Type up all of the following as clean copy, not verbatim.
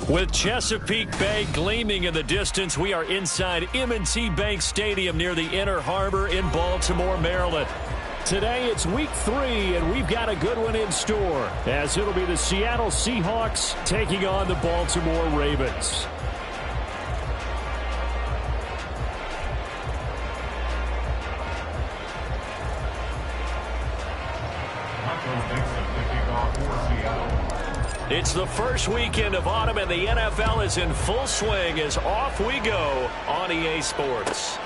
With Chesapeake Bay gleaming in the distance, we are inside M&T Bank Stadium near the Inner Harbor in Baltimore, Maryland. Today it's week 3, and we've got a good one in store, as it'll be the Seattle Seahawks taking on the Baltimore Ravens. It's the first weekend of autumn, and the NFL is in full swing as off we go on EA Sports.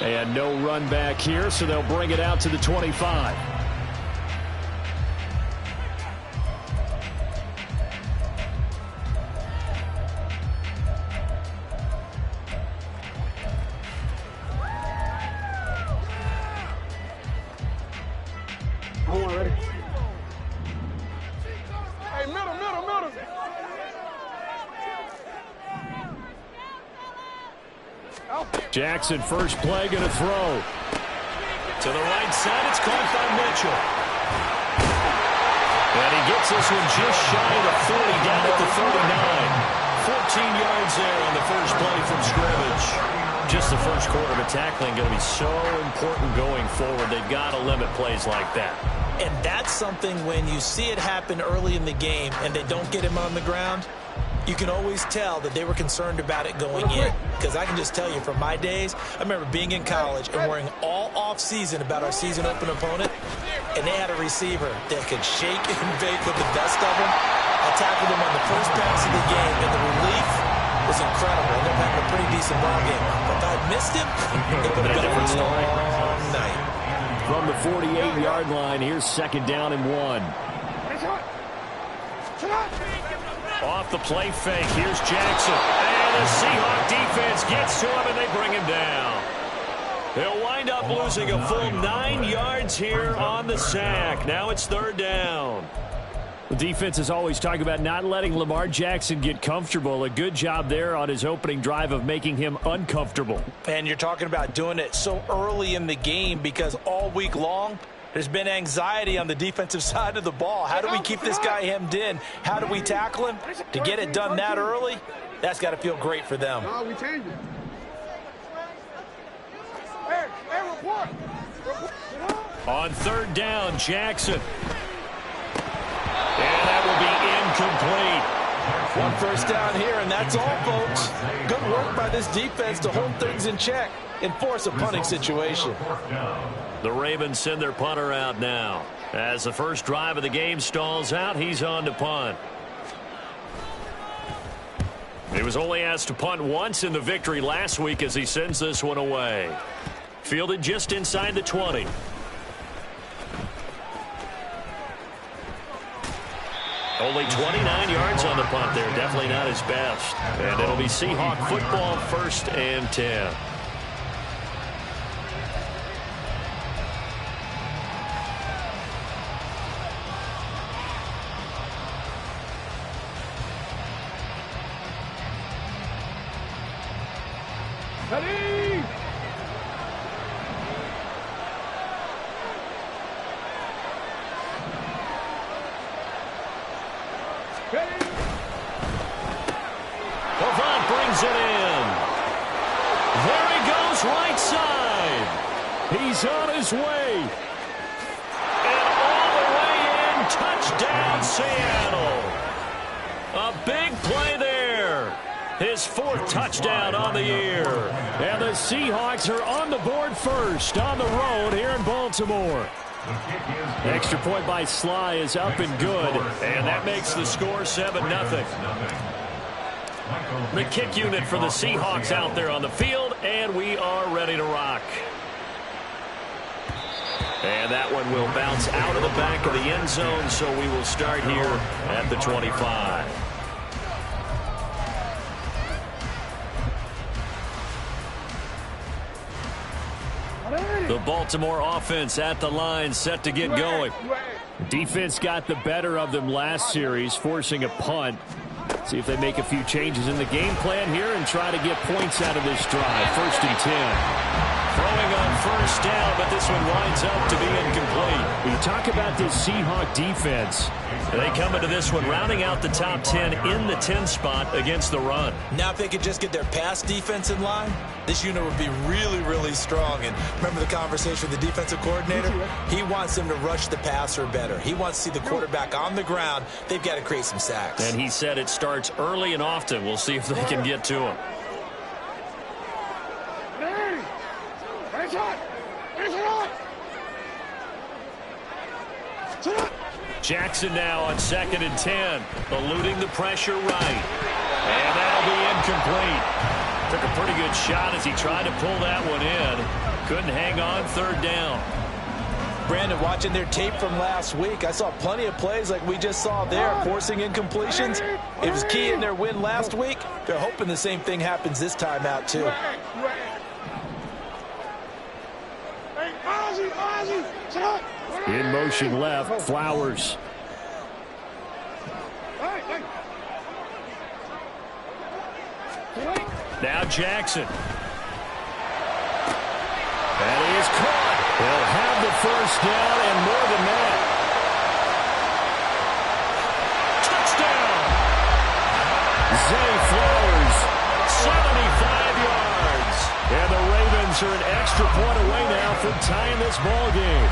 And no run back here, so they'll bring it out to the 25. Jackson, first play, going to throw. To the right side, it's caught by Mitchell. And he gets this one just shy of the 40, down at the 39. 14 yards there on the first play from scrimmage. Just the first quarter of tackling going to be so important going forward. They've got to limit plays like that. And that's something when you see it happen early in the game and they don't get him on the ground, you can always tell that they were concerned about it going in. Because I can just tell you from my days, I remember being in college and worrying all off-season about our season open opponent, and they had a receiver that could shake and bake with the best of them. I tackled him on the first pass of the game, and the relief was incredible. I ended up having a pretty decent ball game. But if I'd missed him, it would have been a long night. From the 48-yard line, here's second down and 1. Off the play fake, here's Jackson. And the Seahawk defense gets to him, and they bring him down. They'll wind up losing a full 9 yards here on the sack. Now it's third down. The defense is always talking about not letting Lamar Jackson get comfortable. A good job there on his opening drive of making him uncomfortable. And you're talking about doing it so early in the game because all week long, there's been anxiety on the defensive side of the ball. How do we keep this guy hemmed in? How do we tackle him? To get it done that early, that's got to feel great for them. No, we changed it. Hey, report. On third down, Jackson. And that will be incomplete. One first down here, and that's all, folks. Good work by this defense to hold things in check and force a punting situation. The Ravens send their punter out now. As the first drive of the game stalls out, he's on to punt. He was only asked to punt once in the victory last week as he sends this one away. Fielded just inside the 20. Only 29 yards on the punt there. Definitely not his best. And it'll be Seahawk football, 1st and 10. Ready? Levant brings it in. There he goes, right side. He's on his way. And all the way in, touchdown Seattle. A big play there. His 4th touchdown on the year. And the Seahawks are on the board first on the road here in Baltimore. Extra point by Sly is up and good. And that makes the score 7-0. The kick unit for the Seahawks out there on the field, and we are ready to rock. And that one will bounce out of the back of the end zone, so we will start here at the 25. The Baltimore offense at the line, set to get going. Defense got the better of them last series, forcing a punt. See if they make a few changes in the game plan here and try to get points out of this drive. 1st and 10. Throwing on first down, but this one winds up to be incomplete. You talk about this Seahawk defense. They come into this one rounding out the top 10 in the 10 spot against the run. Now if they could just get their pass defense in line, this unit would be really, really strong. And remember the conversation with the defensive coordinator? He wants them to rush the passer better. He wants to see the quarterback on the ground. They've got to create some sacks. And he said it starts early and often. We'll see if they can get to him. Jackson now on 2nd and 10, eluding the pressure right. And that'll be incomplete. Took a pretty good shot as he tried to pull that one in. Couldn't hang on 3rd down. Brandon, watching their tape from last week, I saw plenty of plays like we just saw there, forcing incompletions. It was key in their win last week. They're hoping the same thing happens this time out, too. In motion left, Flowers. Now Jackson. And he is caught. They'll have the first down and more than that. Touchdown! Zay Flowers, 75 yards. And the Ravens are an extra point away now from tying this ball game.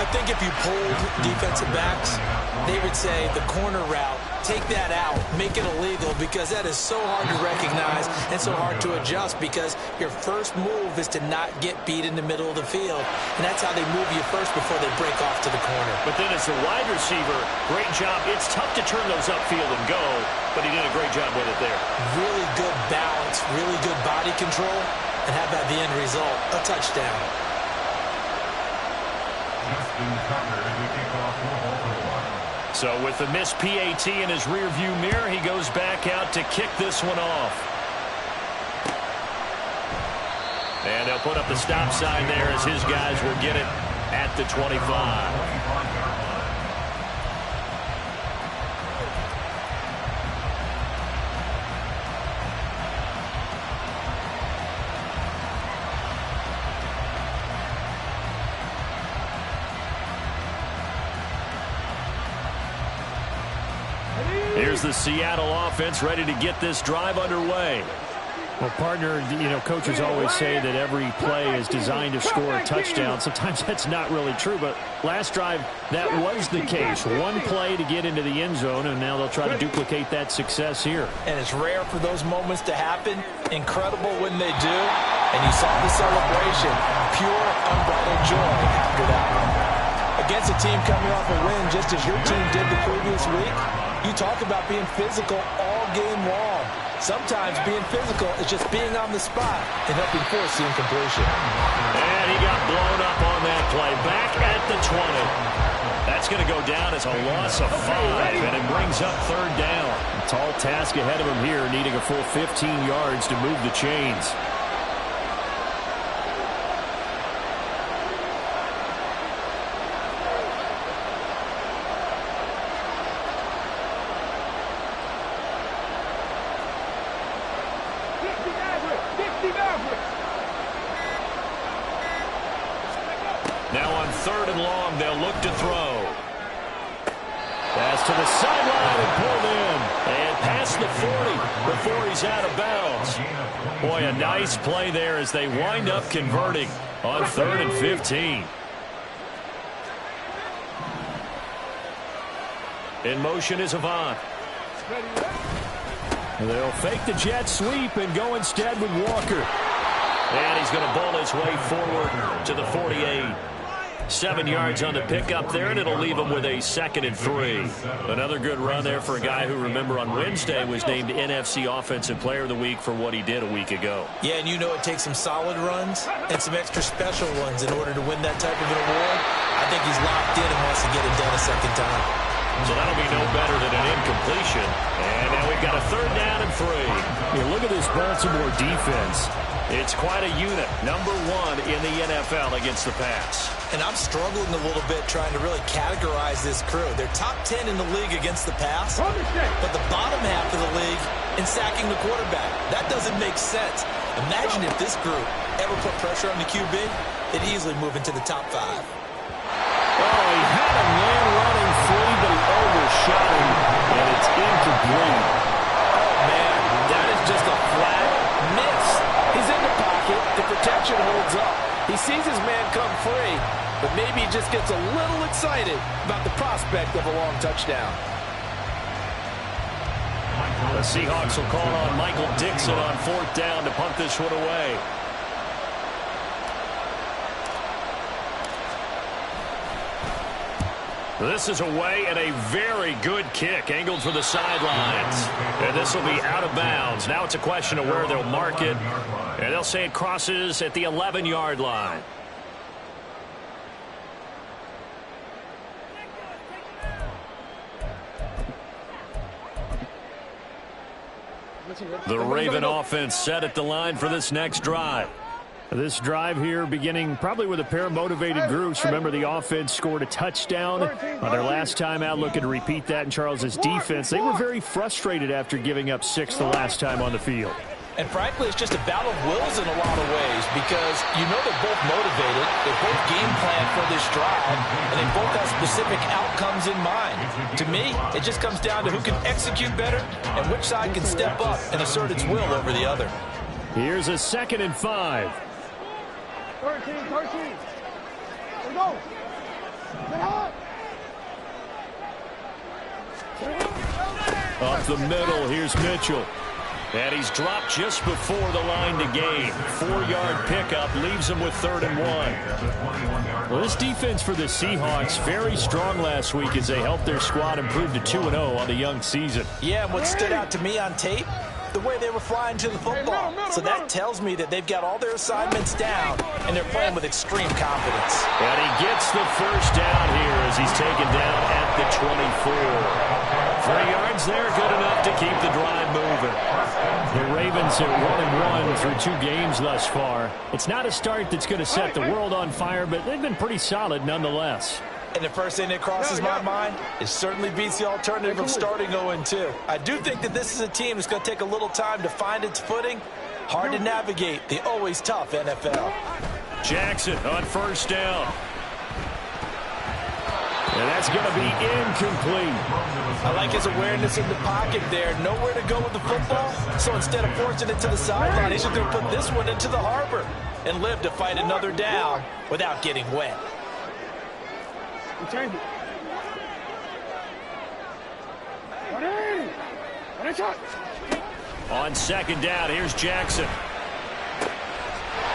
I think if you polled defensive backs, they would say the corner route, take that out, make it illegal, because that is so hard to recognize and so hard to adjust, because your first move is to not get beat in the middle of the field, and that's how they move you first before they break off to the corner. But then as a wide receiver, great job. It's tough to turn those upfield and go, but he did a great job with it there. Really good balance, really good body control, and how about the end result? A touchdown. So with the missed PAT in his rearview mirror, he goes back out to kick this one off. And they'll put up the stop sign there as his guys will get it at the 25. Here's the Seattle offense ready to get this drive underway. Well, partner, coaches always say that every play is designed to score a touchdown. Sometimes that's not really true, but last drive, that was the case. One play to get into the end zone, and now they'll try to duplicate that success here. And it's rare for those moments to happen. Incredible when they do. And you saw the celebration. Pure, unbridled joy after that one. Against a team coming off a win, just as your team did the previous week, you talk about being physical all game long. Sometimes being physical is just being on the spot and helping force the incompletion. And he got blown up on that play. Back at the 20. That's going to go down as a loss of 5, and it brings up 3rd down. A tall task ahead of him here, needing a full 15 yards to move the chains. Now on 3rd and long, they'll look to throw. Pass to the sideline and pulled in. And past the 40 before he's out of bounds. Boy, a nice play there as they wind up converting on 3rd and 15. In motion is Avant. They'll fake the jet sweep and go instead with Walker. And he's going to ball his way forward to the 48. 7 yards on the pickup there, and it'll leave him with a 2nd and 3. Another good run there for a guy who, remember, on Wednesday was named NFC Offensive Player of the Week for what he did a week ago. Yeah, and it takes some solid runs and some extra special ones in order to win that type of an award. I think he's locked in and wants to get it done a second time. So that'll be no better than an incompletion. And now we've got a 3rd down and 3. Look at this Baltimore defense. It's quite a unit, number 1 in the NFL against the pass. And I'm struggling a little bit trying to really categorize this crew. They're top 10 in the league against the pass, but the bottom half of the league in sacking the quarterback. That doesn't make sense. Imagine if this group ever put pressure on the QB, they'd easily move into the top 5. Oh, he had a man running free, but he overshot him, and it's incomplete. Oh, man, that is just a flat miss. He's in the pocket. The protection holds up. He sees his man come free, but maybe he just gets a little excited about the prospect of a long touchdown. The Seahawks will call on Michael Dixon on 4th down to punt this one away. This is away and a very good kick angled for the sidelines. And this will be out of bounds. Now it's a question of where they'll mark it. And they'll say it crosses at the 11-yard line. The Raven offense set at the line for this next drive. This drive here beginning probably with a pair of motivated groups. Remember, the offense scored a touchdown on their last time out, looking to repeat that in Charles's defense. They were very frustrated after giving up 6 the last time on the field. And frankly, it's just a battle of wills in a lot of ways because you know they're both motivated, they both game plan for this drive, and they both have specific outcomes in mind. To me, it just comes down to who can execute better and which side can step up and assert its will over the other. Here's a 2nd and 5. 13. Here we go. Get hot. Up the middle, here's Mitchell. And he's dropped just before the line to gain. 4-yard pickup leaves him with 3rd and 1. Well, this defense for the Seahawks, very strong last week as they helped their squad improve to 2-0 on the young season. Yeah, and what stood out to me on tape, the way they were flying to the football. So that tells me that they've got all their assignments down, and they're playing with extreme confidence. And he gets the first down here as he's taken down at the 24. 3 yards there, good enough to keep the drive moving. The Ravens are 1-1 through 2 games thus far. It's not a start that's going to set the world on fire, but they've been pretty solid nonetheless. And the first thing that crosses my mind, it certainly beats the alternative of starting 0-2. I do think that this is a team that's going to take a little time to find its footing. Hard to navigate the always tough NFL. Jackson on 1st down. And that's going to be incomplete. I like his awareness in the pocket there. Nowhere to go with the football. So instead of forcing it to the sideline, he's just going to put this one into the harbor and live to fight another down without getting wet. Change it. On 2nd down, here's Jackson.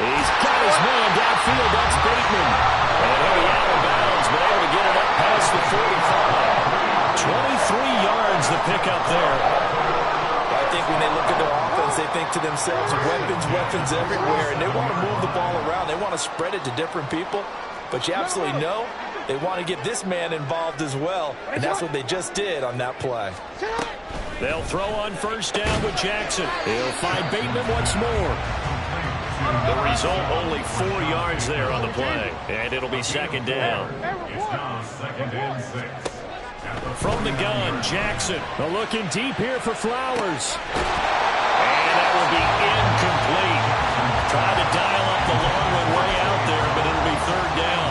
He's got his man downfield. That's Bateman. And he'll be out of bounds, but able to get it up past the 45. 23 yards the pickup there. I think when they look at their offense, they think to themselves, weapons everywhere, and they want to move the ball around. They want to spread it to different people, but you absolutely know they want to get this man involved as well, and that's what they just did on that play. They'll throw on 1st down with Jackson. He'll find Bateman once more. The result, only 4 yards there on the play, and it'll be 2nd down. From the gun, Jackson. Looking deep here for Flowers. And that will be incomplete. Trying to dial up the long one way out there, but it'll be 3rd down.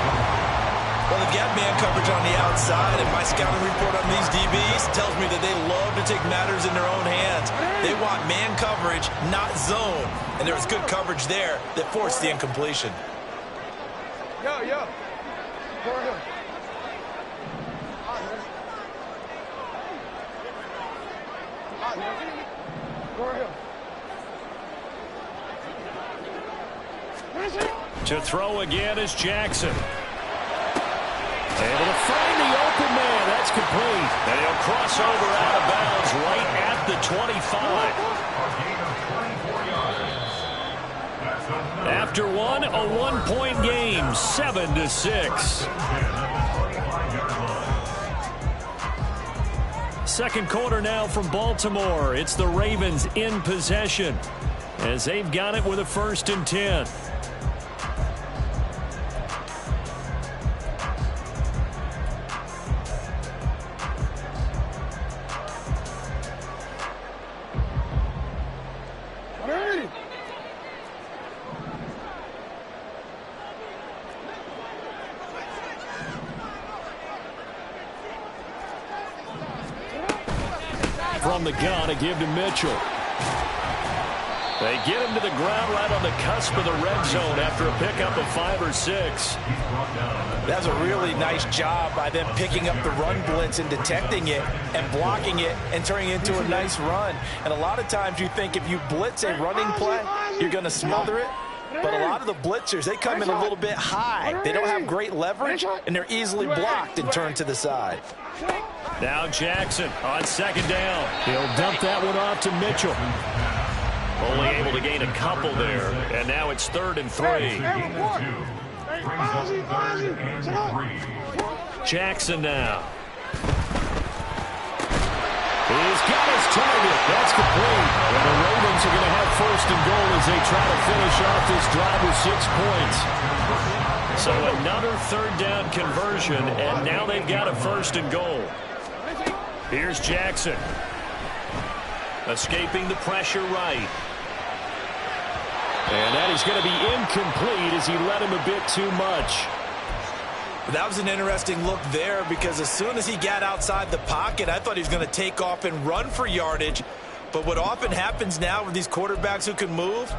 Well, they've got man coverage on the outside, and my scouting report on these DBs tells me that they love to take matters in their own hands. They want man coverage, not zone. And there was good coverage there that forced the incompletion. Yo. Go ahead. To throw again is Jackson. Able to find the open man. That's complete. And he'll cross over out of bounds right at the 25. After one, a 1-point game, 7-6. Second quarter now from Baltimore. It's the Ravens in possession as they've got it with a 1st and 10. the gun, a give to Mitchell. They get him to the ground right on the cusp of the red zone after a pickup of 5 or 6. That's a really nice job by them picking up the run blitz and detecting it and blocking it and turning it into a nice run. And a lot of times you think if you blitz a running play, you're going to smother it. But a lot of the blitzers, they come in a little bit high. They don't have great leverage, and they're easily blocked and turned to the side. Now Jackson on second down. He'll dump that one off to Mitchell. Only able to gain a couple there, and now it's 3rd and 3. Jackson now. He's got his target. That's complete. And the Ravens are going to have 1st and goal as they try to finish off this drive with 6 points. So another 3rd down conversion, and now they've got a 1st and goal. Here's Jackson. Escaping the pressure right. And that is going to be incomplete as he let him a bit too much. That was an interesting look there because as soon as he got outside the pocket, I thought he was going to take off and run for yardage. But what often happens now with these quarterbacks who can move,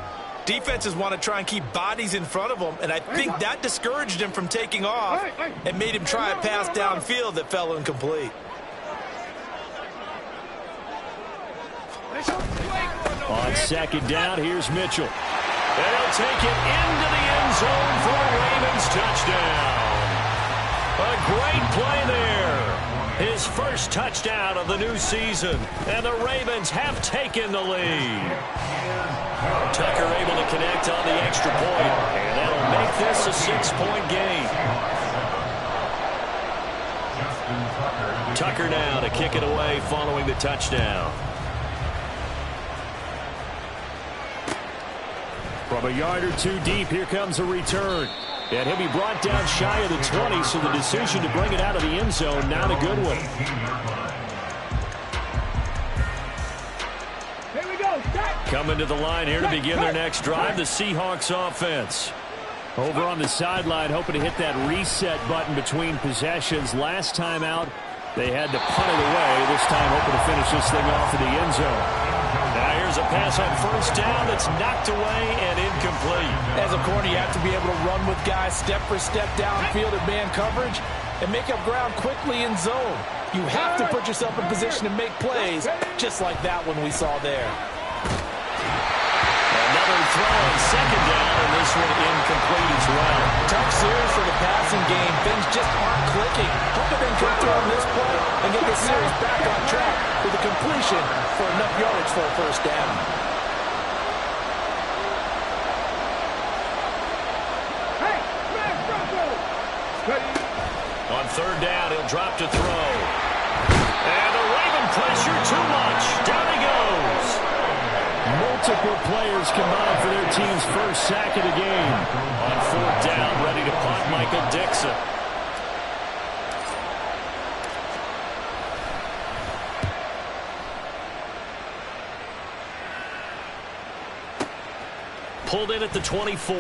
defenses want to try and keep bodies in front of them, and I think that discouraged him from taking off and made him try a pass downfield that fell incomplete. On second down, here's Mitchell. They'll take it into the end zone for a Ravens touchdown. A great play there. His first touchdown of the new season, and the Ravens have taken the lead. Tucker able to connect on the extra point, and that'll make this a 6-point game. Tucker now to kick it away following the touchdown. From a yard or two deep, here comes a return. And he'll be brought down shy of the 20, so the decision to bring it out of the end zone, not a good one. Here we go. Coming to the line here to begin their next drive, the Seahawks offense. Over on the sideline, hoping to hit that reset button between possessions. Last time out, they had to punt it away. This time, hoping to finish this thing off in the end zone. Now here's a pass on 1st down that's knocked away and incomplete. As a corner, you have to be able to run with guys step for step downfield in man coverage and make up ground quickly in zone. You have to put yourself in position to make plays, just like that one we saw there. Another throw on second down, and this one incomplete as well. Tough series for the passing game. Things just aren't clicking. Hope they can come through on this play and get this series back on track with a completion for enough yardage for a 1st down. On 3rd down, he'll drop to throw. And the Raven pressure too much. Down he goes. Multiple players combined for their team's first sack of the game. On 4th down, ready to punt, Michael Dixon. Pulled in at the 24.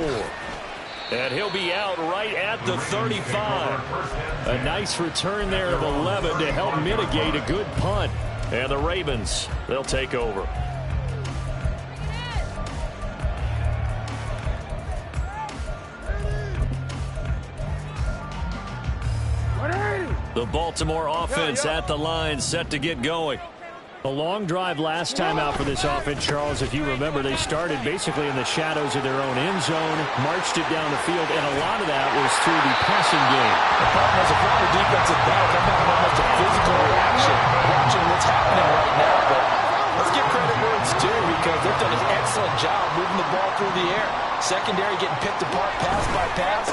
And he'll be out right at the 35. A nice return there of 11 to help mitigate a good punt. And the Ravens, they'll take over. The Baltimore offense at the line, set to get going. A long drive last time out for this offense, Charles. If you remember, they started basically in the shadows of their own end zone, marched it down the field, and a lot of that was through the passing game. The problem is, if we're on the defensive back, I'm having almost a physical reaction watching what's happening right now. But let's give credit where it's due because they've done an excellent job moving the ball through the air. Secondary getting picked apart pass by pass.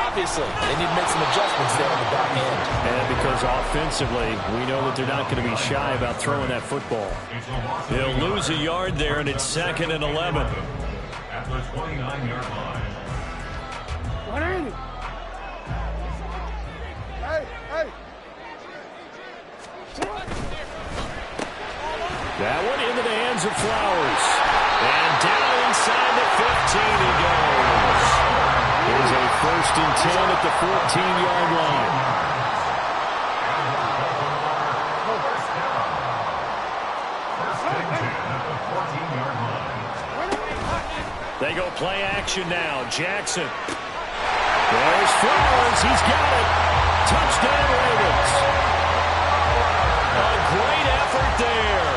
Obviously, they need to make some adjustments there on the back end. And because offensively, we know that they're not going to be shy about throwing that football. They'll lose a yard there, and it's 2nd and 11. At the 29-yard line. 180. Hey, hey. That one into the hands of Flowers. And down inside the 15 he goes. Here's a 1st and 10 at the 14-yard line. They go play action now. Jackson. There's Flowers. He's got it. Touchdown, Ravens. A great effort there.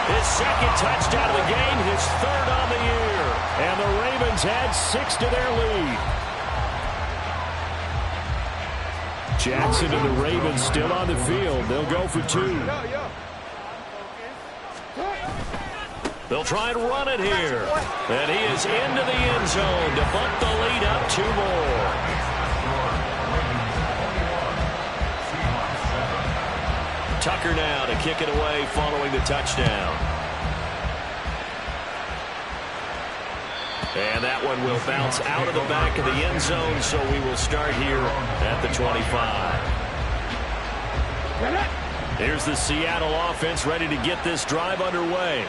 His second touchdown of the game, his third on the year. And the Ravens add 6 to their lead. Jackson and the Ravens still on the field. They'll go for 2. They'll try and run it here. And he is into the end zone to bump the lead up 2 more. Tucker now to kick it away following the touchdown. And that one will bounce out of the back of the end zone, so we will start here at the 25. Here's the Seattle offense ready to get this drive underway.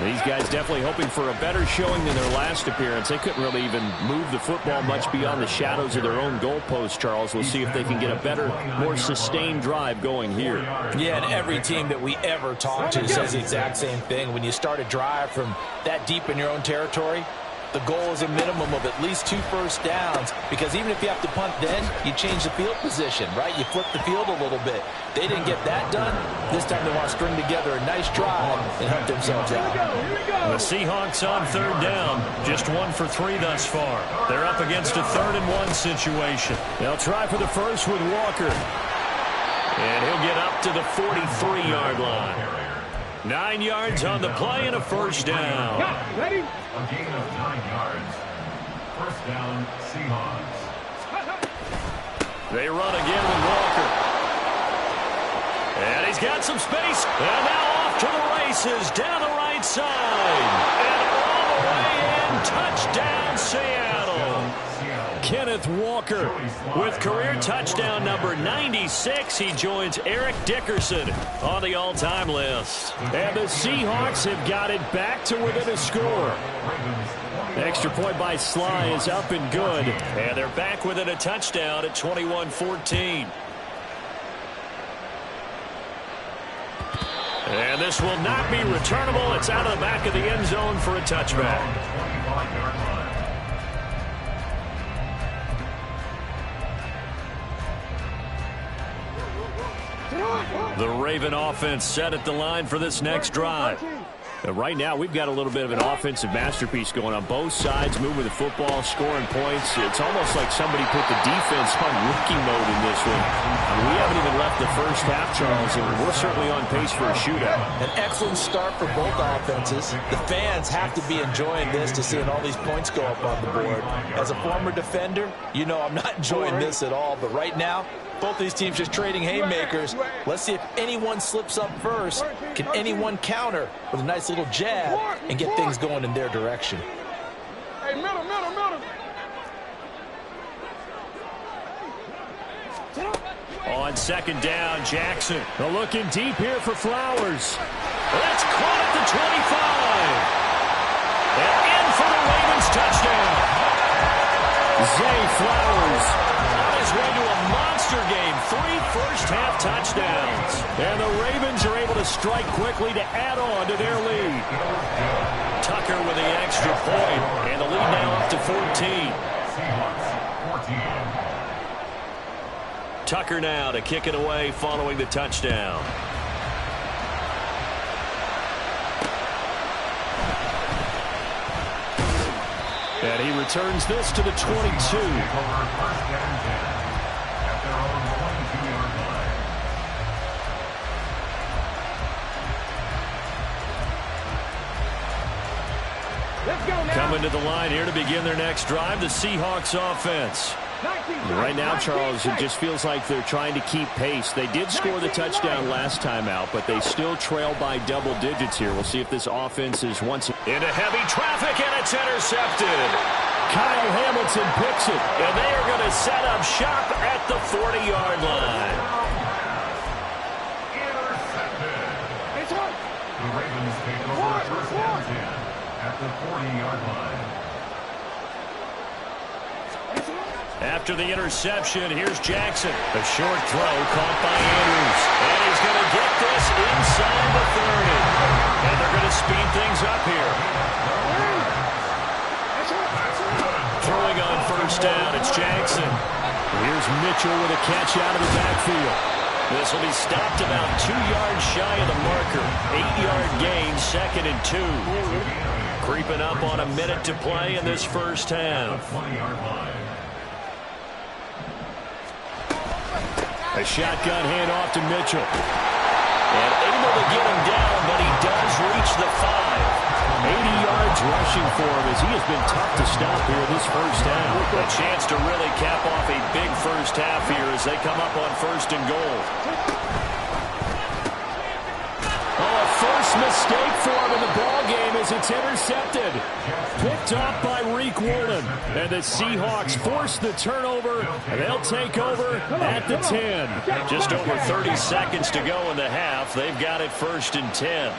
These guys definitely hoping for a better showing than their last appearance. They couldn't really even move the football much beyond the shadows of their own goalpost, Charles. We'll see if they can get a better, more sustained drive going here. Yeah, and every team that we ever talk to says the exact same thing. When you start a drive from that deep in your own territory, the goal is a minimum of at least 2 first downs, because even if you have to punt then, you change the field position, right? You flip the field a little bit. They didn't get that done. This time they want to string together a nice drive and help themselves out. The Seahawks on 3rd down. Just 1 for 3 thus far. They're up against a 3rd and 1 situation. They'll try for the first with Walker. And he'll get up to the 43-yard line. 9 yards on the play and a first down. Ready? A gain of 9 yards. First down, Seahawks. They run again with Walker. And he's got some space. And now off to the races down the right side. And all the way in. Touchdown, Seattle. Kenneth Walker with career touchdown number 96. He joins Eric Dickerson on the all-time list. And the Seahawks have got it back to within a score. Extra point by Sly is up and good. And they're back within a touchdown at 21-14. And this will not be returnable. It's out of the back of the end zone for a touchback. The Raven offense set at the line for this next drive. Right now, we've got a little bit of an offensive masterpiece going on both sides, moving the football, scoring points. It's almost like somebody put the defense on rookie mode in this one. We haven't even left the first half, Charles, and we're certainly on pace for a shootout. An excellent start for both offenses. The fans have to be enjoying this to seeing all these points go up on the board. As a former defender, you know I'm not enjoying this at all, but right now, both these teams just trading haymakers. Let's see if anyone slips up first. Can anyone counter with a nice little jab and get things going in their direction? Hey, middle. On 2nd down, Jackson. Looking deep here for Flowers. That's caught at the 25. And in for the Ravens touchdown. Zay Flowers on his way to a monster game. 3 first-half touchdowns. And the Ravens are able to strike quickly to add on to their lead. Tucker with the extra point. And the lead now up to 14. Tucker now to kick it away following the touchdown. And he returns this to the 22. Coming to the line here to begin their next drive, the Seahawks offense. Right now, Charles, it just feels like they're trying to keep pace. They did score the touchdown last time out, but they still trail by double digits here. We'll see if this offense is once into heavy traffic, and it's intercepted. Kyle Hamilton picks it. And they are going to set up shop at the 40-yard line. Intercepted. The Ravens take over first and 10 at the 40-yard line. After the interception, here's Jackson. A short throw caught by Andrews. And he's going to get this inside the 30. And they're going to speed things up here. first down. It's Jackson. Here's Mitchell with a catch out of the backfield. This will be stopped about 2 yards shy of the marker. 8-yard gain, 2nd and 2. Creeping up on a minute to play in this first half. A shotgun handoff to Mitchell. And able to get him down, but he does reach the 5. 80 yards rushing for him as he has been tough to stop here this first half. A chance to really cap off a big first half here as they come up on 1st and goal. Oh, a first mistake for him in the ball game as it's intercepted. Picked off by Reek Woolen. And the Seahawks force the turnover, and they'll take over at the 10. Just over 30 seconds to go in the half. They've got it 1st and 10.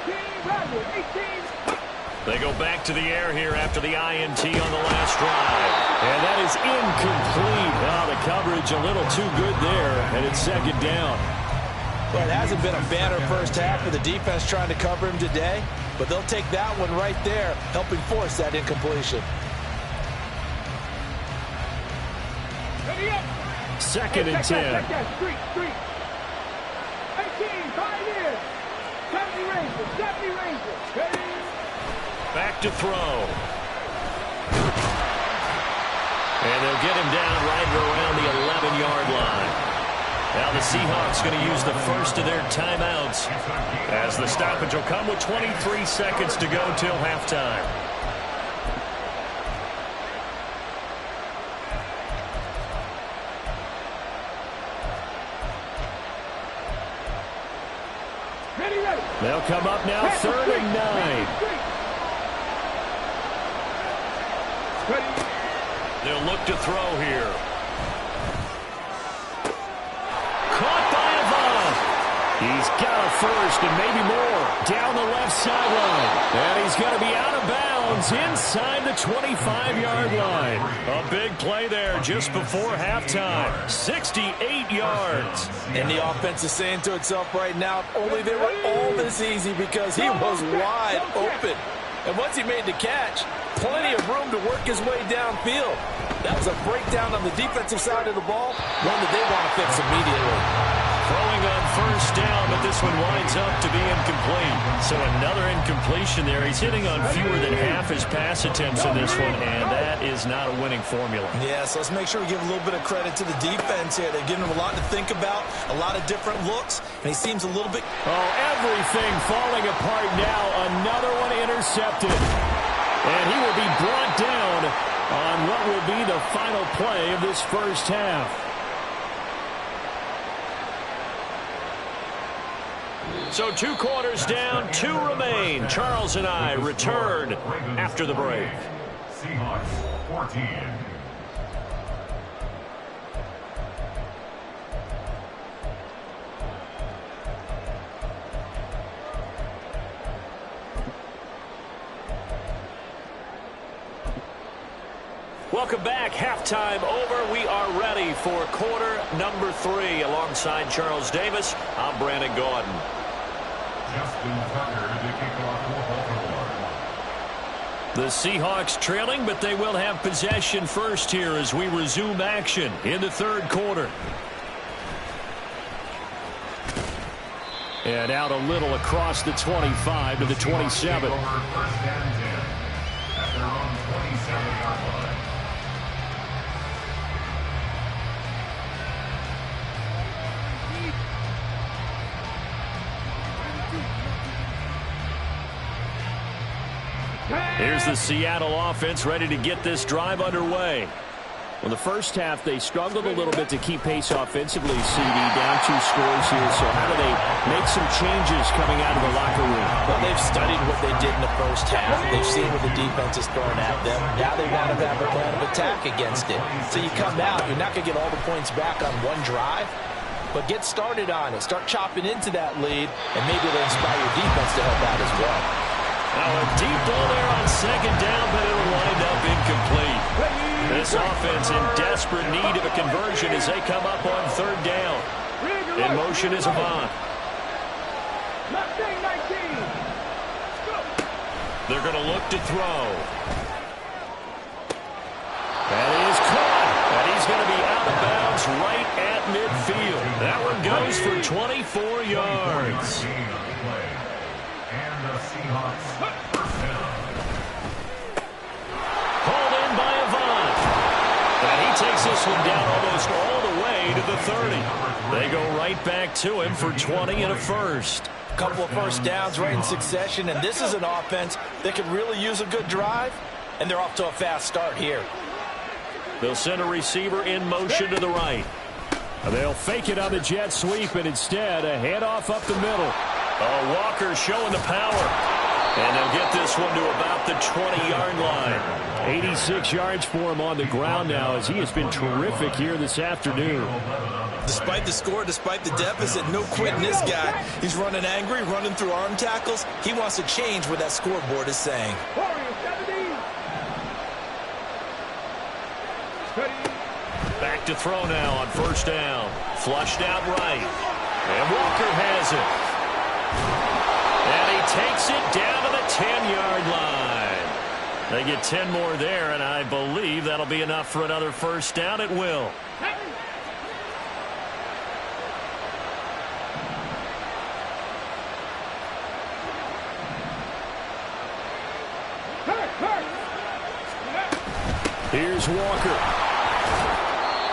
18. They go back to the air here after the INT on the last drive. And that is incomplete. Oh, the coverage a little too good there, and it's 2nd down. Well, it hasn't been a banner first half for the defense trying to cover him today, but they'll take that one right there, helping force that incompletion. 2nd and 10. 18, 5 years. 70 Rangers, 70 Rangers. Back to throw. And they'll get him down right around the 11-yard line. Now the Seahawks going to use the first of their timeouts as the stoppage will come with 23 seconds to go till halftime. Ready. They'll come up now, 3rd and 9. They'll look to throw here. Caught by Avant. He's got a first and maybe more down the left sideline. And he's going to be out of bounds inside the 25-yard line. A big play there just before halftime. 68 yards. And the offense is saying to itself right now, if only they were all this easy because he was wide open. And once he made the catch, plenty of room to work his way downfield. That was a breakdown on the defensive side of the ball, one that they want to fix immediately. Throwing on first down, but this one winds up to be incomplete. So another incompletion there. He's hitting on fewer than half his pass attempts in this one, and that is not a winning formula. Yeah, so let's make sure we give a little bit of credit to the defense here. They're giving him a lot to think about, a lot of different looks, and he seems a little bit... Oh, everything falling apart now. Another one intercepted. And he will be brought down on what will be the final play of this first half. So 2 quarters down, 2 remain. Charles and I return after the break. Seahawks 14. Welcome back. Halftime over. We are ready for quarter number 3. Alongside Charles Davis, I'm Brandon Gaudin. Justin Tucker to kick off for Baltimore. The Seahawks trailing, but they will have possession first here as we resume action in the 3rd quarter. And out a little across the 25 to the 27. First and 10 at their own 27-yard line. Here's the Seattle offense ready to get this drive underway. Well, the first half, they struggled a little bit to keep pace offensively, CD, down 2 scores here. So how do they make some changes coming out of the locker room? Well, they've studied what they did in the first half. They've seen what the defense is throwing at them. Now they want to have a plan of attack against it. So you come out, you're not going to get all the points back on one drive, but get started on it. Start chopping into that lead, and maybe it'll inspire your defense to help out as well. Now a deep ball there on 2nd down, but it'll wind up incomplete. This offense in desperate need of a conversion as they come up on 3rd down. In motion is Avant. They're going to look to throw. That is is right at midfield. That one goes for 24 yards. And the Seahawks first down. Called in by Avant. And he takes this one down almost all the way to the 30. They go right back to him for 20 and a first. A couple of first downs right in succession, and this is an offense that could really use a good drive, and they're off to a fast start here. They'll send a receiver in motion to the right. They'll fake it on the jet sweep, and instead a handoff up the middle. Walker showing the power. And they'll get this one to about the 20-yard line. 86 yards for him on the ground now, as he has been terrific here this afternoon. Despite the score, despite the deficit, no quitting this guy. He's running angry, running through arm tackles. He wants to change what that scoreboard is saying. Back to throw now on first down. Flushed out right. And Walker has it. And he takes it down to the 10-yard line. They get 10 more there, and I believe that'll be enough for another first down. It will. Here's Walker.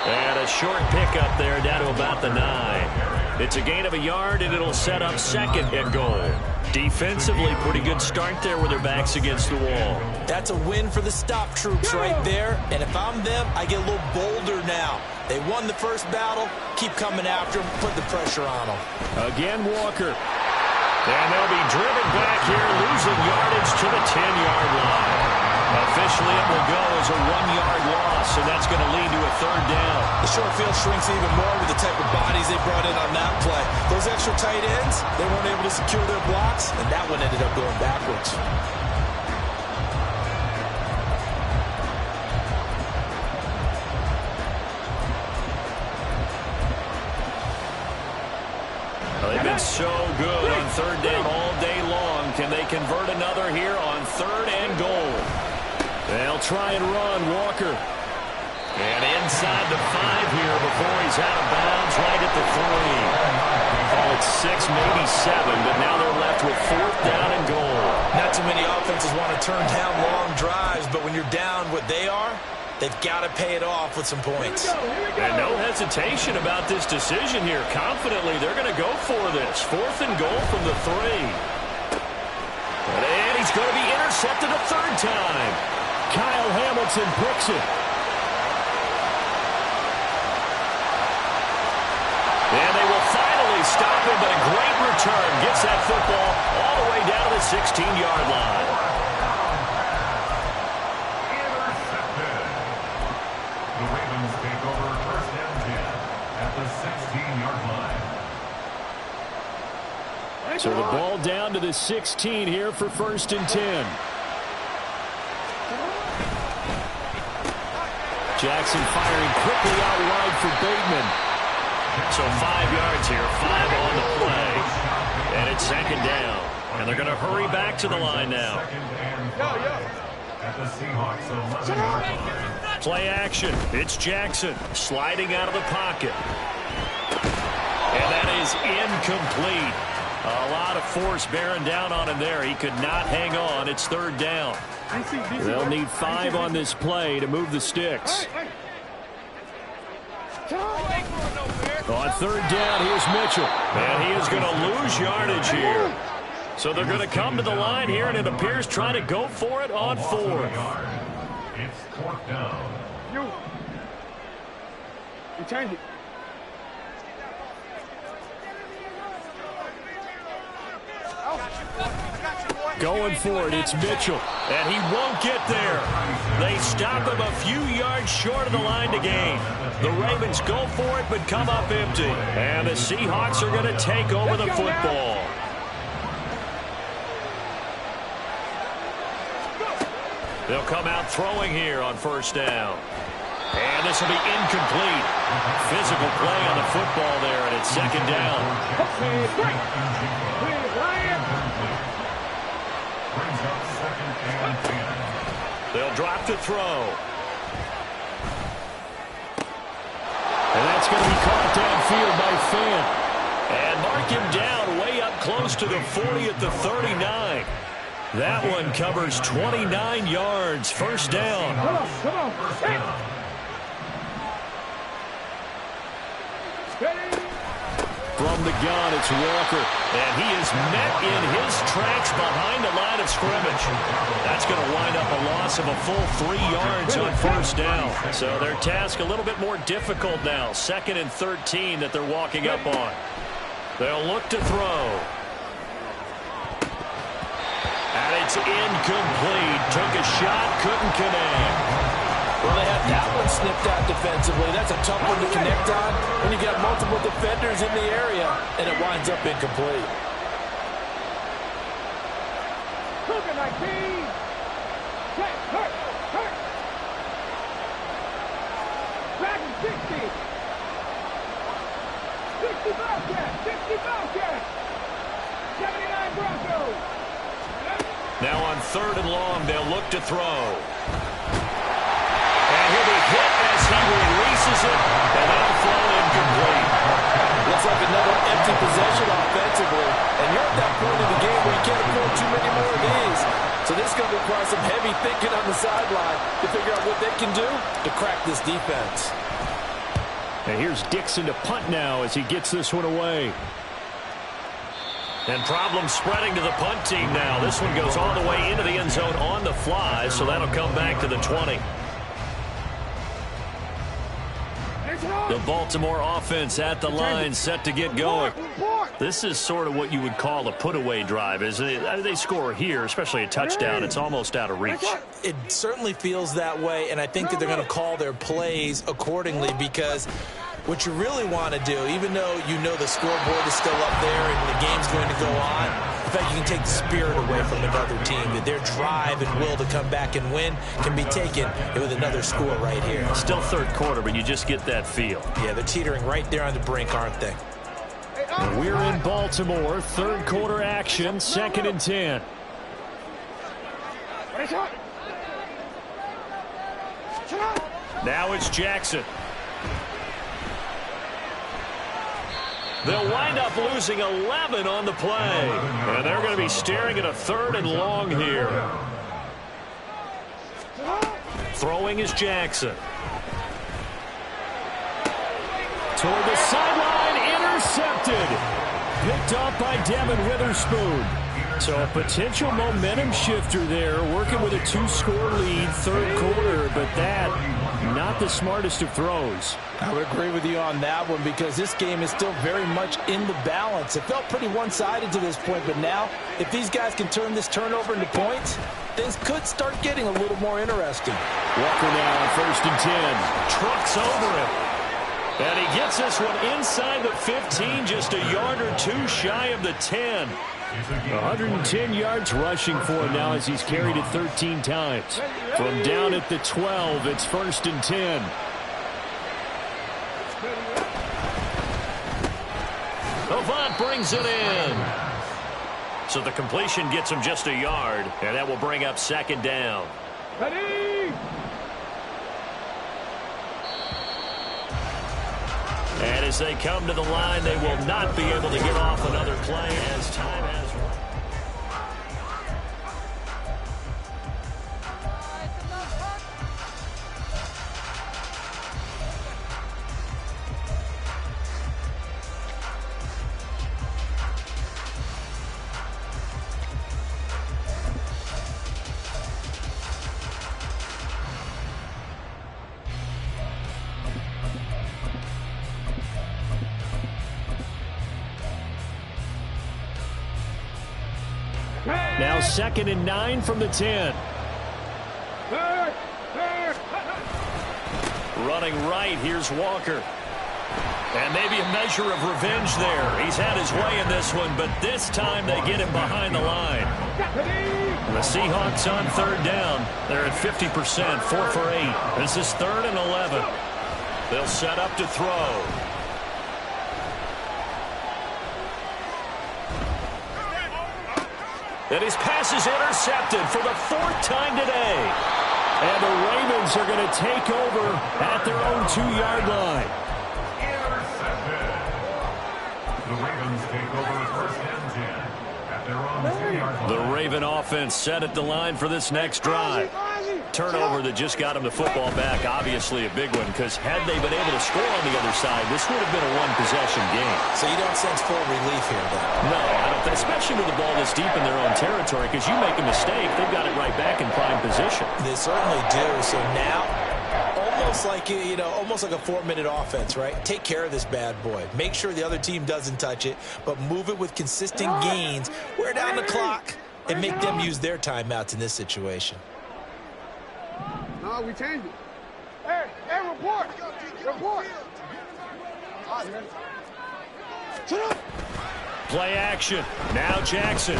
And a short pickup there down to about the 9. It's a gain of a yard, and it'll set up second and goal. Defensively, pretty good start there with their backs against the wall. That's a win for the stop troops right there. And if I'm them, I get a little bolder now. They won the first battle. Keep coming after them. Put the pressure on them. Again, Walker. And they'll be driven back here, losing yardage to the 10-yard line. Officially, it will go as a 1-yard loss, and that's going to lead to a third down. The short field shrinks even more with the type of bodies they brought in on that play. Those extra tight ends, they weren't able to secure their blocks, and that one ended up going backwards. They've been so good on third down all day long. Can they convert another here on third and goal? They'll try and run, Walker. And inside the 5 here before he's out of bounds right at the 3. Call it 6, maybe 7, but now they're left with fourth down and goal. Not too many offenses want to turn down long drives, but when you're down what they are, they've got to pay it off with some points. And no hesitation about this decision here. Confidently, they're going to go for this. Fourth and goal from the 3. And he's going to be intercepted a third time. Kyle Hamilton picks it. And they will finally stop him, but a great return. Gets that football all the way down to the 16-yard line. Intercepted. The Ravens take over first and 10 at the 16-yard line. So the ball down to the 16 here for first and 10. Jackson firing quickly out wide for Bateman. So 5 yards here, 5 on the play. And it's second down. And they're going to hurry back to the line now. At the Seahawks 11-yard line. Play action. It's Jackson sliding out of the pocket. And that is incomplete. A lot of force bearing down on him there. He could not hang on. It's third down. They'll need 5 on this play to move the sticks. On third down, here's Mitchell. And he is going to lose yardage here. So they're going to come to the line here, and it appears trying to go for it on fourth. It's fourth down. You change it. Going for it, it's Mitchell. And he won't get there. They stop him a few yards short of the line to gain. The Ravens go for it, but come up empty. And the Seahawks are going to take over the football. They'll come out throwing here on first down. And this will be incomplete. Physical play on the football there, and it's second down. Brings up second and 10. They'll drop to throw. And that That's going to be caught downfield by Fant. And mark him down way up close to the 40 at the 39. That one covers 29 yards. First down. Come on. Ready? From the gun, it's Walker. And he is met in his tracks behind the line of scrimmage. That's going to wind up a loss of a full 3 yards on first down. So their task a little bit more difficult now. 2nd and 13 that they're walking up on. They'll look to throw. And it's incomplete. Took a shot, couldn't connect. Well, they have that one snipped out defensively. That's a tough one to connect on when you got multiple defenders in the area, and it winds up incomplete. Cooking like team. Hurt. Back in 60. 60 Bobcats. 79 Broncos. Now on 3rd and long, they'll look to throw. He'll be hit as he releases it, and that'll fall incomplete. Looks like another empty possession offensively, and you're at that point in the game where you can't afford too many more of these. So this is going to require some heavy thinking on the sideline to figure out what they can do to crack this defense. And here's Dixon to punt now as he gets this one away. And problems spreading to the punt team now. This one goes all the way into the end zone on the fly, so that'll come back to the 20. The Baltimore offense at the line, set to get going. This is sort of what you would call a put-away drive. As they score here, especially a touchdown, it's almost out of reach. It certainly feels that way, and I think that they're going to call their plays accordingly, because what you really want to do, even though you know the scoreboard is still up there and the game's going to go on, in fact, you can take the spirit away from another team, that their drive and will to come back and win can be taken with another score right here. Still 3rd quarter, but you just get that feel. Yeah, they're teetering right there on the brink, aren't they? And we're in Baltimore, 3rd quarter action, 2nd and 10. Now it's Jackson. They'll wind up losing 11 on the play. And they're going to be staring at a 3rd and long here. Throwing is Jackson. Toward the sideline, intercepted. Picked off by Devin Witherspoon. So a potential momentum shifter there, working with a 2-score lead, 3rd quarter, but that, not the smartest of throws. I would agree with you on that one, because this game is still very much in the balance. It felt pretty one-sided to this point, but now, if these guys can turn this turnover into points, things could start getting a little more interesting. Walker now on 1st and 10. Trucks over him. And he gets this one inside the 15, just a yard or 2 shy of the 10. 110 yards rushing for him now as he's carried it 13 times. From down at the 12, it's 1st and 10. Avant brings it in. So the completion gets him just a yard, and that will bring up 2nd down. Ready? And as they come to the line, they will not be able to get off another play as time has run. Now 2nd and 9 from the 10. Running right, here's Walker. And maybe a measure of revenge there. He's had his way in this one, but this time they get him behind the line. The Seahawks on 3rd down. They're at 50%, 4 for 8. This is 3rd and 11. They'll set up to throw. And his pass is intercepted for the 4th time today. And the Ravens are going to take over at their own 2-yard line. The Ravens take over first and 10 at their own 10-yard line. The Raven offense set at the line for this next drive. Turnover that just got him the football back, obviously a big one, because had they been able to score on the other side, this would have been a one-possession game. So you don't sense full relief here, then? No, I don't, especially with the ball this deep in their own territory, because you make a mistake, they've got it right back in prime position. They certainly do. So now, almost like almost like a 4-minute offense, right? Take care of this bad boy. Make sure the other team doesn't touch it, but move it with consistent gains. Wear down the clock and make them use their timeouts in this situation. No, we changed it. Hey, report. Report. Play action. Now Jackson.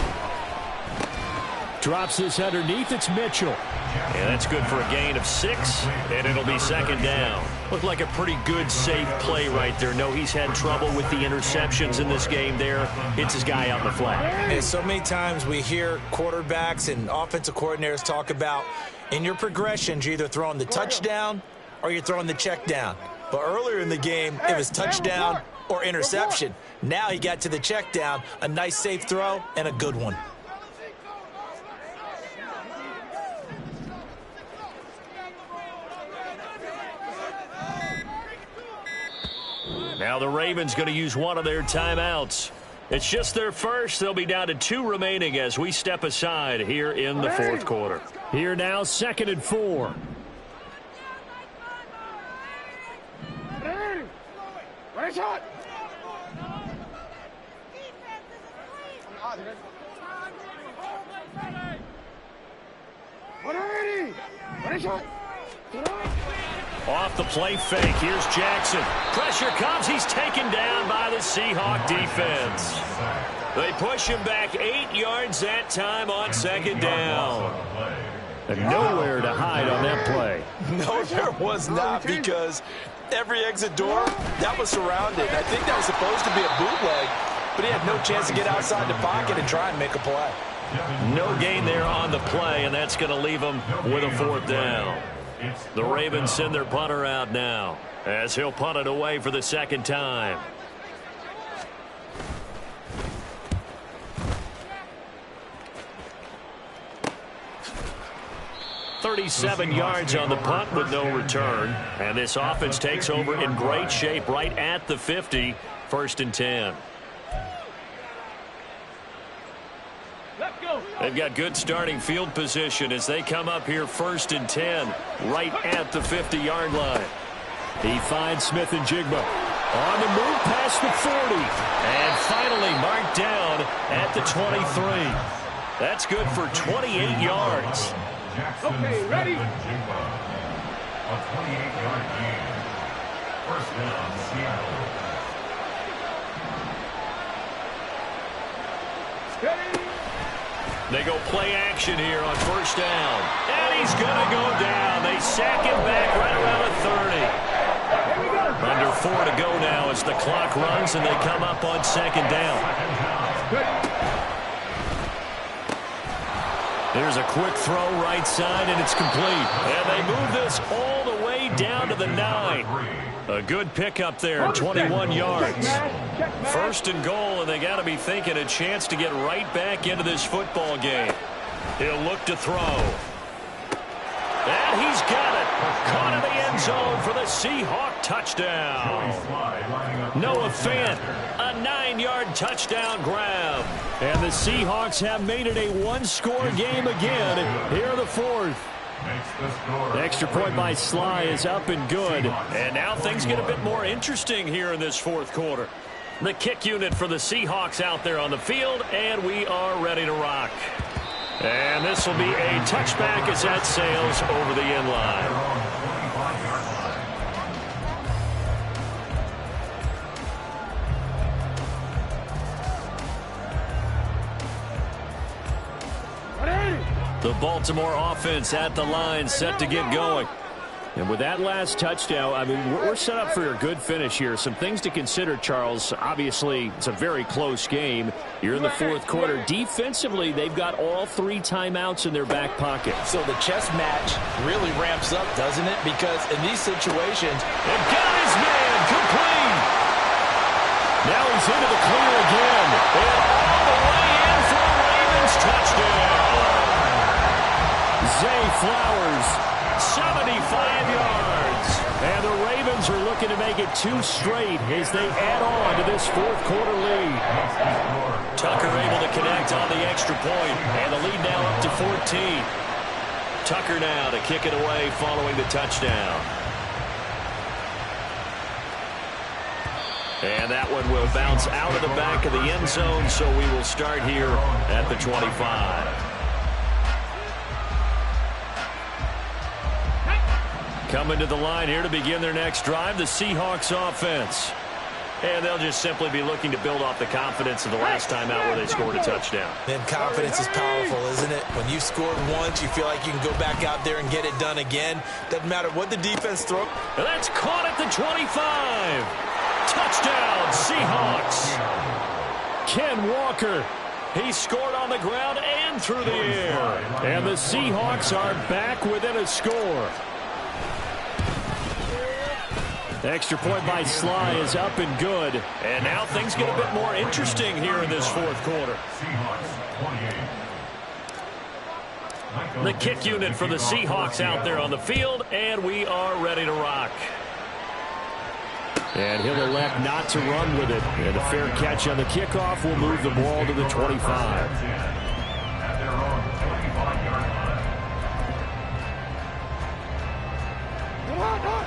Drops this underneath. It's Mitchell. And that's good for a gain of 6, and it'll be second down. Looked like a pretty good, safe play right there. No, he's had trouble with the interceptions in this game there. Hits his guy out in the flat. And so many times we hear quarterbacks and offensive coordinators talk about in your progressions, you're either throwing the touchdown or you're throwing the check down. But earlier in the game, it was touchdown or interception. Now he got to the check down, a nice safe throw, and a good one. Now the Ravens going to use one of their timeouts. It's just their first. They'll be down to 2 remaining as we step aside here in the fourth quarter. Here now, 2nd and 4. Ready, shot. Ready, shot. Off the play fake, here's Jackson. Pressure comes, he's taken down by the Seahawk defense. They push him back 8 yards that time on second down. And nowhere to hide on that play. No, there was not, because every exit door, that was surrounded. I think that was supposed to be a bootleg, but he had no chance to get outside the pocket and try and make a play. No gain there on the play, and that's going to leave him with a 4th down. The Ravens send their punter out now, as he'll punt it away for the second time. $37 yards on the punt with no return. And this offense takes over in great shape right at the 50. 1st and 10. They've got good starting field position as they come up here 1st and 10 right at the 50-yard line. He finds Smith and Jigba on the move past the 40. And finally marked down at the 23. That's good for 28 yards. Okay, ready. A 28-yard gain. 1st down, Seattle. They go play action here on 1st down. And he's going to go down. They sack him back right around the 30. Under 4 to go now as the clock runs and they come up on 2nd down. There's a quick throw right side, and it's complete. And they move this all the way down to the 9. A good pickup there, 21 yards. 1st and goal, and they got to be thinking a chance to get right back into this football game. He'll look to throw. And he's got it. Caught in the end zone for the Seahawk touchdown. Noah Fant, a 9-yard touchdown grab. And the Seahawks have made it a one-score game again. Here the 4th. The extra point by Sly is up and good. And now things get a bit more interesting here in this 4th quarter. The kick unit for the Seahawks out there on the field, and we are ready to rock. And this will be a touchback as that sails over the end line. The Baltimore offense at the line, set to get going. And with that last touchdown, I mean, we're set up for a good finish here. Some things to consider, Charles. Obviously, it's a very close game. You're in the 4th quarter. Defensively, they've got all 3 timeouts in their back pocket. So the chess match really ramps up, doesn't it? Because in these situations, they've got his man complete. Now he's into the clear again. And all the way in for the Ravens touchdown. Zay Flowers, 75 yards. And the Ravens are looking to make it 2 straight as they add on to this fourth quarter lead. Tucker able to connect on the extra point, and the lead now up to 14. Tucker now to kick it away following the touchdown. And that one will bounce out of the back of the end zone, so we will start here at the 25. Coming to the line here to begin their next drive, the Seahawks offense. And they'll just simply be looking to build off the confidence of the last time out where they scored a touchdown. And confidence is powerful, isn't it? When you scored once, you feel like you can go back out there and get it done again. Doesn't matter what the defense throws. And that's caught at the 25. Touchdown, Seahawks. Ken Walker. He scored on the ground and through the air. And the Seahawks are back within a score. The extra point by Sly is up and good. And now things get a bit more interesting here in this fourth quarter. The kick unit for the Seahawks out there on the field, and we are ready to rock. And he'll elect not to run with it. And a fair catch on the kickoff will move the ball to the 25.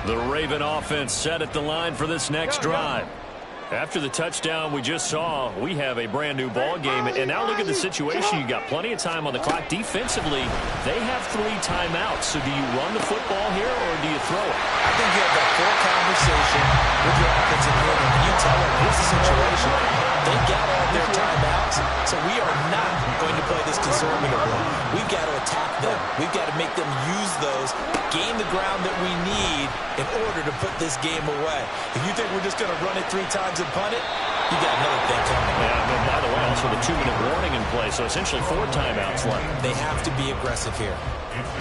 The Raven offense set at the line for this next drive. After the touchdown we just saw, we have a brand new ball game. And now look at the situation. You got plenty of time on the clock. Defensively, they have 3 timeouts. So do you run the football here or do you throw it? I think you have that full conversation with your offensive unit. And you tell them, here's the situation. They got all their timeouts, so we are not going to play this conservatively. We've got to attack them. We've got to make them use those, gain the ground that we need in order to put this game away. If you think we're just going to run it 3 times and punt it, you got another thing coming. Yeah, and by the way, also the 2-minute warning in play, so essentially 4 timeouts left. They have to be aggressive here.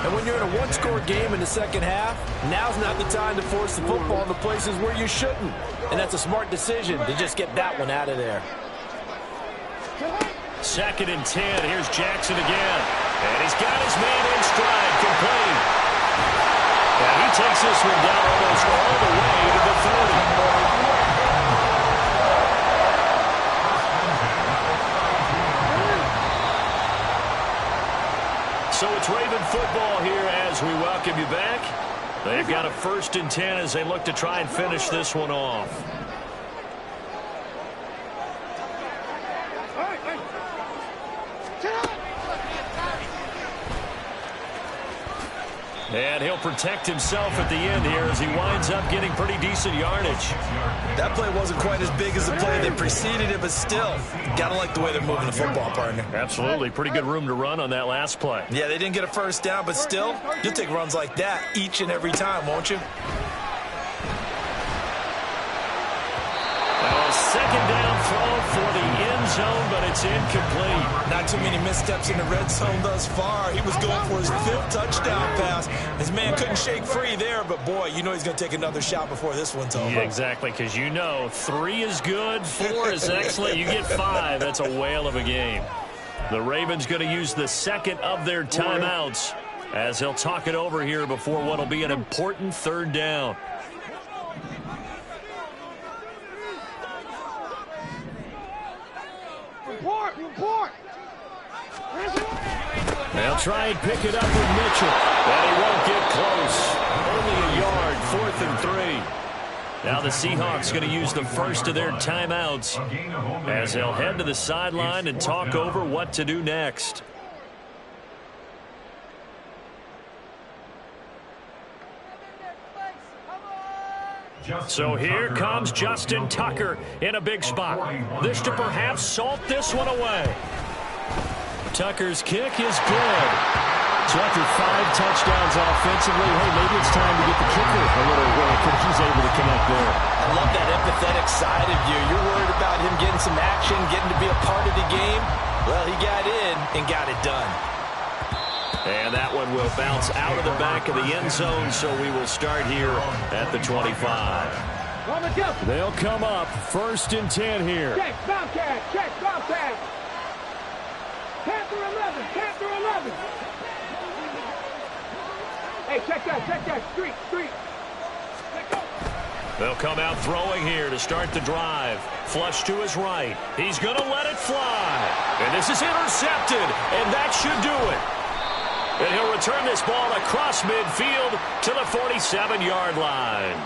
And when you're in a 1-score game in the second half, now's not the time to force the football into places where you shouldn't. And that's a smart decision to just get that one out of there. 2nd and 10. Here's Jackson again. And he's got his man in stride, complete. And he takes this one down almost all the way to the 30. So it's Raven football here as we welcome you back. They've got a 1st and 10 as they look to try and finish this one off. And he'll protect himself at the end here as he winds up getting pretty decent yardage. That play wasn't quite as big as the play that preceded it, but still, gotta like the way they're moving the football, partner. Absolutely. Pretty good room to run on that last play. Yeah, they didn't get a 1st down, but still, you'll take runs like that each and every time, won't you? A 2nd down throw for the end zone, but it's incomplete. Not too many missteps in the red zone thus far. He was going for his 5th touchdown pass. His man couldn't shake free there, but boy, you know he's going to take another shot before this one's over. Yeah, exactly, because you know 3 is good, 4 is excellent. You get 5, that's a whale of a game. The Ravens going to use the 2nd of their timeouts as he'll talk it over here before what will be an important 3rd down. Report! They'll try and pick it up with Mitchell, but he won't get close. Only a yard, 4th and 3. Now the Seahawks going to use the 1st of their timeouts as they'll head to the sideline and talk over what to do next. So here comes Justin Tucker in a big spot. This to perhaps salt this one away. Tucker's kick is good. So after 5 touchdowns offensively, hey, maybe it's time to get the kicker a little work, and he's able to connect there. I love that empathetic side of you. You're worried about him getting some action, getting to be a part of the game. Well, he got in and got it done. And that one will bounce out of the back of the end zone, so we will start here at the 25. They'll come up 1st and 10 here. Check, Bobcat, check, Bobcat. 10 through 11, 10 through 11. Hey, check that, street. They'll come out throwing here to start the drive. Flush to his right. He's going to let it fly. And this is intercepted, and that should do it. And he'll return this ball across midfield to the 47-yard line.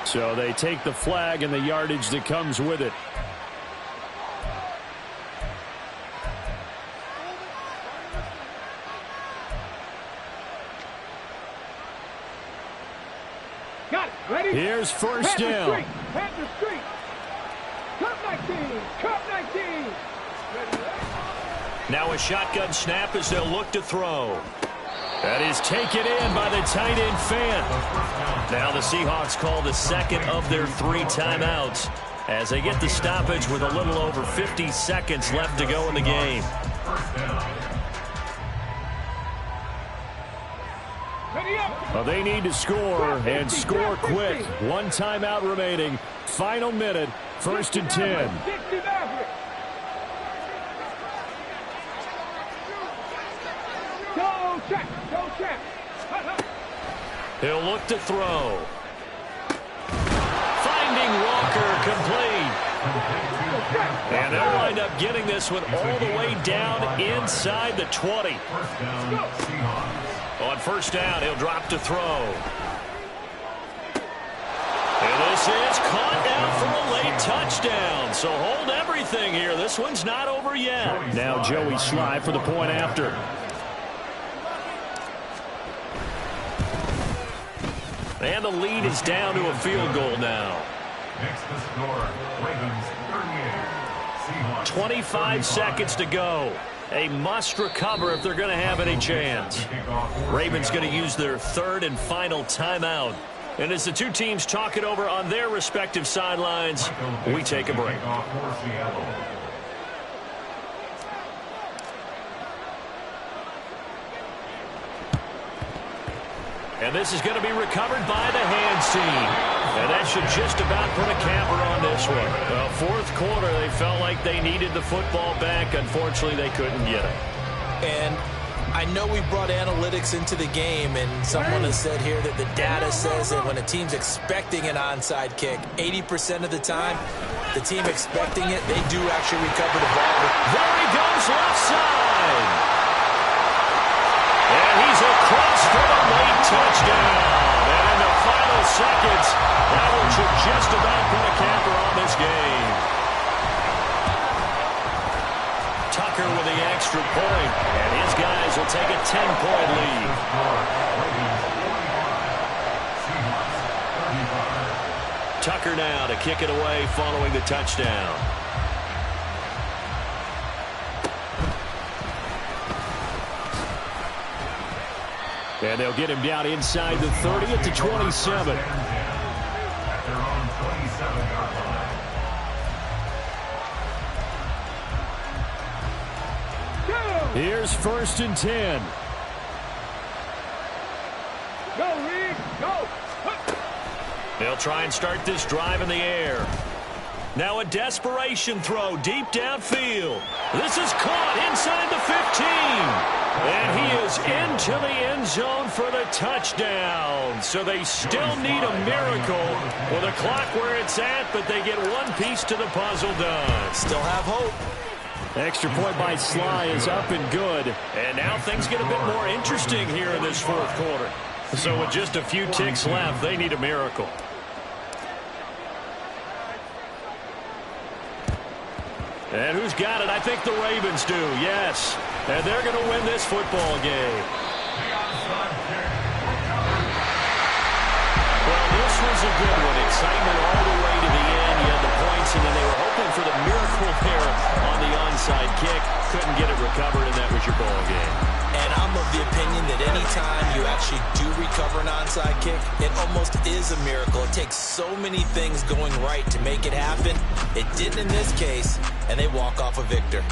So they take the flag and the yardage that comes with it. Got it, ready? Here's 1st down. Panther Street. Cup 19, Cup 19. Now a shotgun snap as they'll look to throw. That is taken in by the tight end Fant. Now the Seahawks call the second of their 3 timeouts as they get the stoppage with a little over 50 seconds left to go in the game. Well, they need to score and score quick. 1 timeout remaining. Final minute, 1st and 10. Go check. He'll look to throw. Finding Walker complete. And they'll wind up getting this one all the way down inside the 20. On 1st down, he'll drop to throw. And this is caught down for a late touchdown. So hold everything here. This one's not over yet. Now Joey Sly for the point after. And the lead is down to a field goal now. Next to score, Ravens 38, Seahawks 25 seconds to go. A must recover if they're going to have any chance. Ravens going to use their 3rd and final timeout. And as the 2 teams talk it over on their respective sidelines, we take a break. And this is going to be recovered by the hands team. And that should just about put a capper on this one. Well, 4th quarter, they felt like they needed the football back. Unfortunately, they couldn't get it. And I know we brought analytics into the game, and someone has said here that the data says that when a team's expecting an onside kick, 80% of the time, the team expecting it, they do actually recover the ball. There he goes, left side. And he's across for the late touchdown. And in the final seconds, that one should just about put a capper on this game. Tucker with the extra point, and his guys will take a 10-point lead. Tucker now to kick it away following the touchdown. And they'll get him down inside the 30 at the 27. At their own 27-yard line. Here's 1st and 10. Go, Reed, go. They'll try and start this drive in the air. Now a desperation throw deep downfield. This is caught inside the 15. And he is into the end zone for the touchdown. So they still need a miracle with the clock where it's at, but they get one piece to the puzzle done. Still have hope. Extra point by Sly is up and good. And now things get a bit more interesting here in this 4th quarter. So with just a few ticks left, they need a miracle. And who's got it? I think the Ravens do, yes. And they're going to win this football game. Well, this was a good one. Excitement all the way to the end. You had the points, and then they were hoping for the miracle there on the onside kick. Couldn't get it recovered, and that was your ball game. And I'm of the opinion that any time you actually do recover an onside kick, it almost is a miracle. It takes so many things going right to make it happen. It didn't in this case, and they walk off a victor.